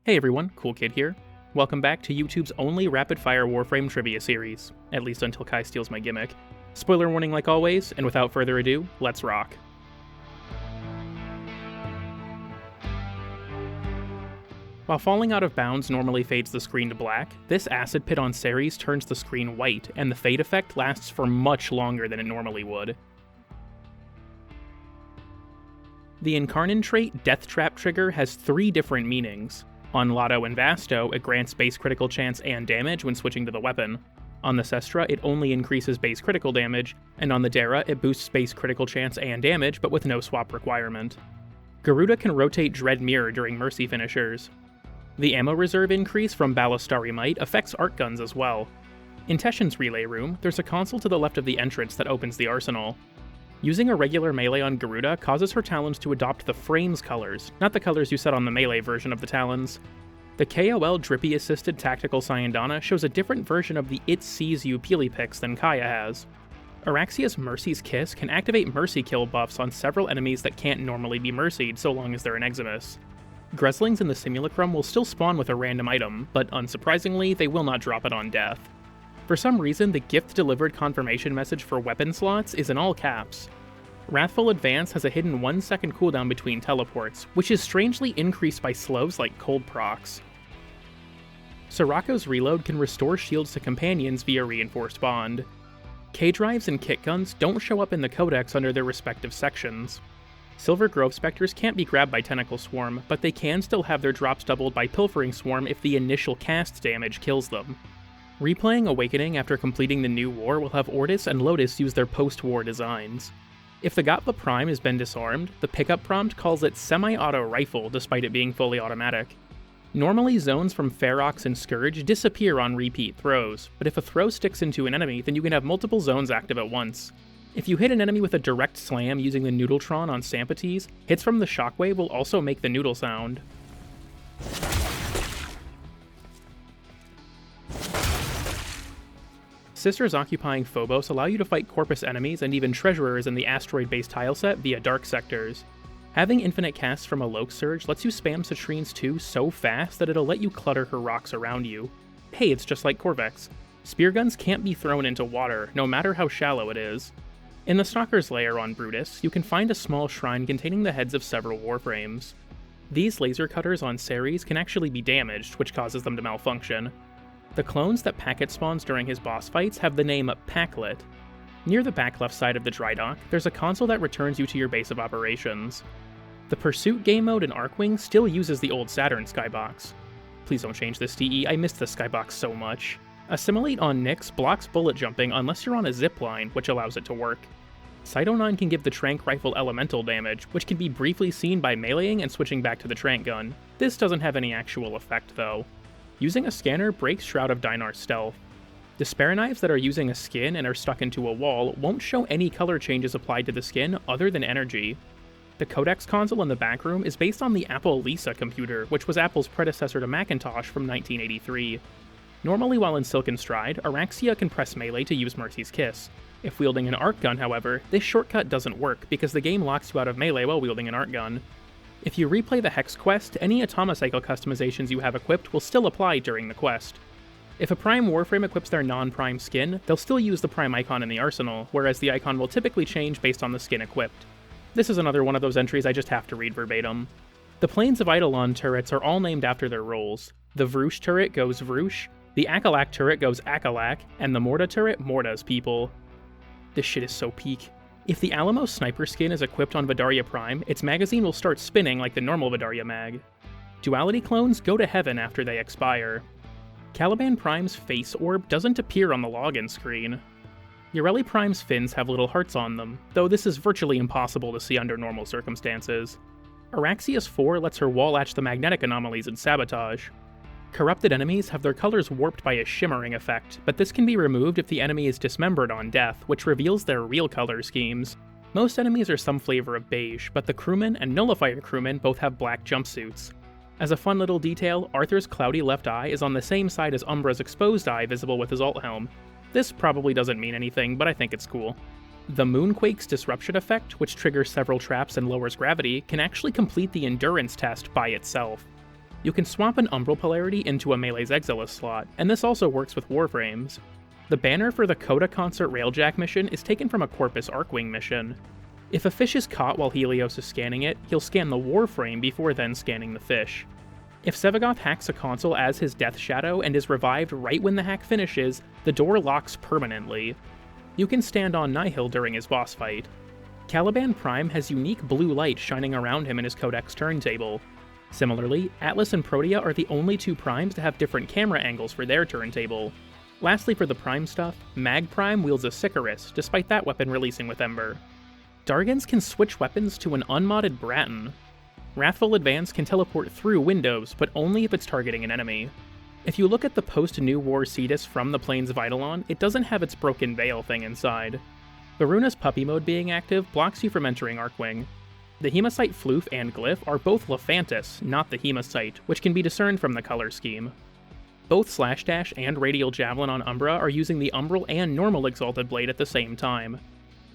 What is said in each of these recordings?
Hey everyone, Cool Kid here. Welcome back to YouTube's only rapid-fire Warframe trivia series, at least until Kai steals my gimmick. Spoiler warning like always, and without further ado, let's rock. While falling out of bounds normally fades the screen to black, this acid pit on Ceres turns the screen white, and the fade effect lasts for much longer than it normally would. The Incarnon trait Death Trap Trigger has 3 different meanings. On Lotto and Vasto, it grants base critical chance and damage when switching to the weapon. On the Sestra, it only increases base critical damage, and on the Dara, it boosts base critical chance and damage, but with no swap requirement. Garuda can rotate Dread Mirror during Mercy finishers. The ammo reserve increase from Ballistari Might affects art guns as well. In Teshin's relay room, there's a console to the left of the entrance that opens the arsenal. Using a regular melee on Garuda causes her talons to adopt the Frame's colors, not the colors you set on the melee version of the talons. The KOL Drippy-assisted Tactical Syandana shows a different version of the It Sees You Peely Picks than Kaya has. Araxia's Mercy's Kiss can activate Mercy kill buffs on several enemies that can't normally be mercied so long as they're an Eximus. Greslings in the Simulacrum will still spawn with a random item, but unsurprisingly, they will not drop it on death. For some reason, the gift-delivered confirmation message for weapon slots is in all caps. Wrathful Advance has a hidden 1-second cooldown between teleports, which is strangely increased by slows like cold procs. Sirocco's Reload can restore shields to companions via Reinforced Bond. K-Drives and Kit Guns don't show up in the Codex under their respective sections. Silver Grove Spectres can't be grabbed by Tentacle Swarm, but they can still have their drops doubled by Pilfering Swarm if the initial cast damage kills them. Replaying Awakening after completing the new war will have Ortis and Lotus use their post-war designs. If the Gatva Prime has been disarmed, the pickup prompt calls it Semi-Auto Rifle despite it being fully automatic. Normally zones from Ferox and Scourge disappear on repeat throws, but if a throw sticks into an enemy, then you can have multiple zones active at once. If you hit an enemy with a direct slam using the Noodletron on Sampates, hits from the Shockwave will also make the noodle sound. Sisters occupying Phobos allow you to fight Corpus enemies and even Treasurers in the asteroid-based tileset via dark sectors. Having infinite casts from a Loke Surge lets you spam Citrines 2 so fast that it'll let you clutter her rocks around you. Hey, it's just like Corvex. Spear guns can't be thrown into water, no matter how shallow it is. In the Stalker's Lair on Brutus, you can find a small shrine containing the heads of several Warframes. These laser cutters on Ceres can actually be damaged, which causes them to malfunction. The clones that Packet spawns during his boss fights have the name Packlet. Near the back left side of the dry dock, there's a console that returns you to your base of operations. The Pursuit game mode in Arcwing still uses the old Saturn skybox. Please don't change this, DE, I missed the skybox so much. Assimilate on Nyx blocks bullet jumping unless you're on a zipline, which allows it to work. Cyto 9 can give the Trank Rifle elemental damage, which can be briefly seen by meleeing and switching back to the Trank gun. This doesn't have any actual effect though. Using a scanner breaks Shroud of Dynar's stealth. Despair knives that are using a skin and are stuck into a wall won't show any color changes applied to the skin other than energy. The Codex console in the back room is based on the Apple Lisa computer, which was Apple's predecessor to Macintosh from 1983. Normally while in Silken Stride, Araxia can press melee to use Mercy's Kiss. If wielding an arc gun, however, this shortcut doesn't work because the game locks you out of melee while wielding an arc gun. If you replay the Hex quest, any Atomocycle customizations you have equipped will still apply during the quest. If a Prime Warframe equips their non-Prime skin, they'll still use the Prime icon in the arsenal, whereas the icon will typically change based on the skin equipped. This is another one of those entries I just have to read verbatim. The Plains of Eidolon turrets are all named after their roles. The Vroosh turret goes Vroosh, the Akalak turret goes Akalak, and the Morda turret Morda's people. This shit is so peak. If the Alamo sniper skin is equipped on Vidaria Prime, its magazine will start spinning like the normal Vidaria mag. Duality clones go to heaven after they expire. Caliban Prime's face orb doesn't appear on the login screen. Ureli Prime's fins have little hearts on them, though this is virtually impossible to see under normal circumstances. Araxia's 4 lets her wall latch the magnetic anomalies in Sabotage. Corrupted enemies have their colors warped by a shimmering effect, but this can be removed if the enemy is dismembered on death, which reveals their real color schemes. Most enemies are some flavor of beige, but the crewmen and Nullifier crewmen both have black jumpsuits. As a fun little detail, Arthur's cloudy left eye is on the same side as Umbra's exposed eye visible with his alt helm. This probably doesn't mean anything, but I think it's cool. The Moonquake's disruption effect, which triggers several traps and lowers gravity, can actually complete the endurance test by itself. You can swap an Umbral polarity into a Melee's Exilis slot, and this also works with Warframes. The banner for the Coda Concert Railjack mission is taken from a Corpus Arcwing mission. If a fish is caught while Helios is scanning it, he'll scan the Warframe before then scanning the fish. If Sevagoth hacks a console as his Death Shadow and is revived right when the hack finishes, the door locks permanently. You can stand on Nihil during his boss fight. Caliban Prime has unique blue light shining around him in his Codex turntable. Similarly, Atlas and Protea are the only two primes to have different camera angles for their turntable. Lastly, for the prime stuff, Mag Prime wields a Sicarus, despite that weapon releasing with Ember. Dargans can switch weapons to an unmodded Bratton. Wrathful Advance can teleport through windows, but only if it's targeting an enemy. If you look at the post-New War Cetus from the Plains of Eidolon, it doesn't have its Broken Veil thing inside. Varuna's Puppy Mode being active blocks you from entering Arcwing. The Hematite Floof and Glyph are both Lephantis, not the Hematite, which can be discerned from the color scheme. Both Slash Dash and Radial Javelin on Umbra are using the Umbral and normal Exalted Blade at the same time.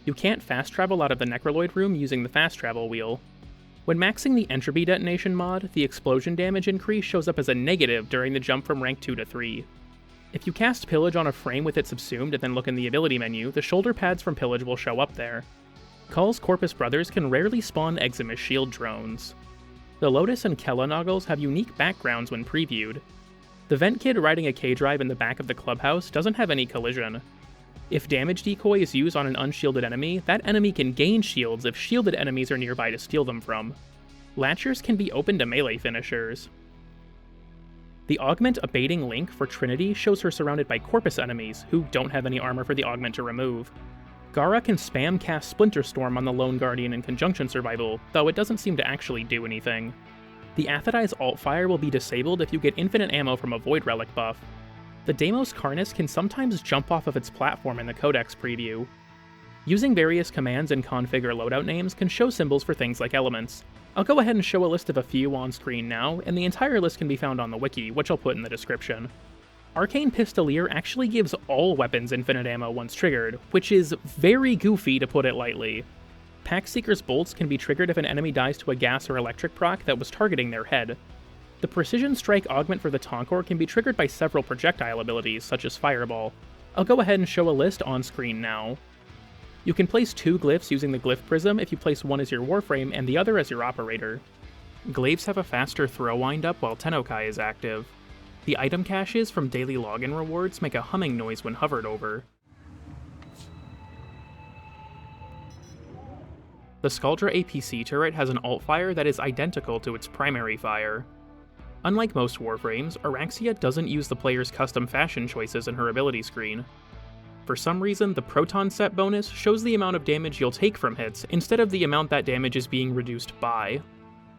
You can't fast travel out of the Necroloid room using the fast travel wheel. When maxing the Entropy Detonation mod, the explosion damage increase shows up as a negative during the jump from rank 2 to 3. If you cast Pillage on a frame with it subsumed and then look in the ability menu, the shoulder pads from Pillage will show up there. Kull's Corpus Brothers can rarely spawn Eximus shield drones. The Lotus and Kella Noggles have unique backgrounds when previewed. The Vent Kid riding a K-Drive in the back of the clubhouse doesn't have any collision. If damage decoy is used on an unshielded enemy, that enemy can gain shields if shielded enemies are nearby to steal them from. Latchers can be open to melee finishers. The Augment Abating Link for Trinity shows her surrounded by Corpus enemies, who don't have any armor for the Augment to remove. Gara can spam cast Splinter Storm on the Lone Guardian in Conjunction Survival, though it doesn't seem to actually do anything. The Aphrodite's Alt-Fire will be disabled if you get infinite ammo from a Void Relic buff. The Deimos Karnas can sometimes jump off of its platform in the Codex preview. Using various commands and configure loadout names can show symbols for things like elements. I'll go ahead and show a list of a few on screen now, and the entire list can be found on the wiki, which I'll put in the description. Arcane Pistolier actually gives all weapons infinite ammo once triggered, which is very goofy to put it lightly. Packseeker's Bolts can be triggered if an enemy dies to a gas or electric proc that was targeting their head. The Precision Strike Augment for the Tonkor can be triggered by several projectile abilities, such as Fireball. I'll go ahead and show a list on screen now. You can place two glyphs using the Glyph Prism if you place one as your Warframe and the other as your Operator. Glaives have a faster throw windup while Tennokai is active. The item caches from daily login rewards make a humming noise when hovered over. The Skaldra APC turret has an alt-fire that is identical to its primary fire. Unlike most Warframes, Araxia doesn't use the player's custom fashion choices in her ability screen. For some reason, the Proton Set bonus shows the amount of damage you'll take from hits instead of the amount that damage is being reduced by.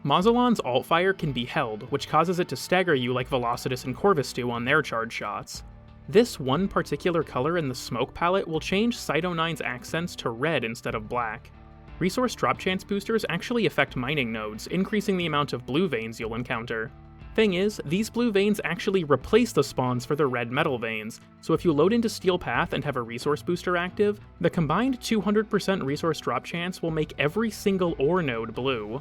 Mauzolan's alt-fire can be held, which causes it to stagger you like Velocitus and Corvus do on their charge shots. This one particular color in the smoke palette will change Cyto 9's accents to red instead of black. Resource drop chance boosters actually affect mining nodes, increasing the amount of blue veins you'll encounter. Thing is, these blue veins actually replace the spawns for the red metal veins, so if you load into Steel Path and have a resource booster active, the combined 200% resource drop chance will make every single ore node blue.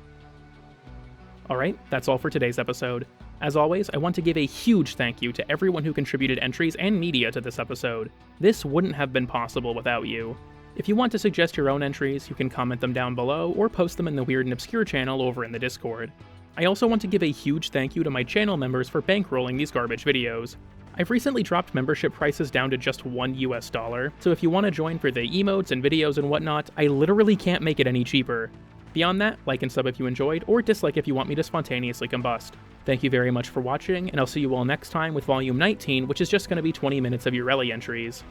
Alright, that's all for today's episode. As always, I want to give a huge thank you to everyone who contributed entries and media to this episode. This wouldn't have been possible without you. If you want to suggest your own entries, you can comment them down below or post them in the Weird and Obscure channel over in the Discord. I also want to give a huge thank you to my channel members for bankrolling these garbage videos. I've recently dropped membership prices down to just $1, so if you want to join for the emotes and videos and whatnot, I literally can't make it any cheaper. Beyond that, like and sub if you enjoyed, or dislike if you want me to spontaneously combust. Thank you very much for watching, and I'll see you all next time with Volume 19, which is just going to be 20 minutes of your Rally entries.